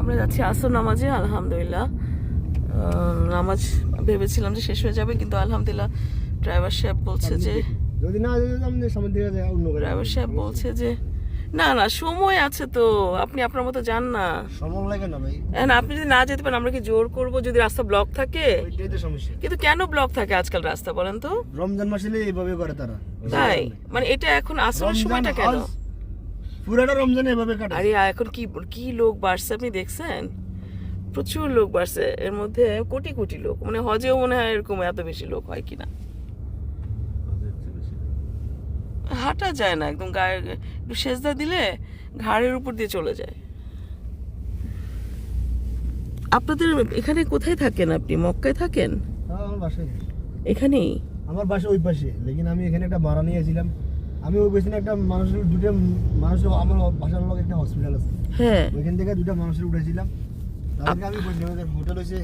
আমরা যাচ্ছি আসর নামাজে আলহামদুলিল্লাহ। নামাজ ভেবেছিলাম যে শেষ হয়ে যাবে, কিন্তু আলহামদুলিল্লাহ ড্রাইভার সাহেব বলছে যে না না সময় আছে তো, আপনি আপনার মতো যান না। সময় লাগে না ভাই, আপনি যদি না যেতে পারেন আমরা কি জোর করব যদি রাস্তা ব্লক থাকে? ওইটাই তো সমস্যা। কিন্তু কেন ব্লক থাকে আজকাল রাস্তা বলেন তো? রমজান মাসে এইভাবে করে তারা, তাই মানে এটা এখন আসরের সময়টা কেন? পুরাটা রমজান এভাবে কাটে। আরে এখন কি কি লোক বাড়ছে আপনি দেখছেন? প্রচুর লোক বাড়ছে, এর মধ্যে কোটি কোটি লোক, মানে হজেও মনে হয় এরকম এত বেশি লোক হয় কিনা। হাঁটা যায় না, একদম গায়ে একটু সেজদা দিলে ঘাড়ের উপর দিয়ে চলে যায়। আপনাদের এখানে কোথায় থাকেন আপনি? মক্কায় থাকেন? আমার বাসায় এখানেই? আমার বাসা ওই পাশে, লেকিন আমি এখানে একটা ভাড়া নিয়েছিলাম। আমি ওই পেছনে একটা মানুষের দুটো মানুষের, আমার বাসার লোক একটা হসপিটাল আছে, হ্যাঁ ওইখান থেকে দুটো মানুষের উঠেছিলাম। তাদেরকে আমি বলছিলাম হোটেল হয়েছে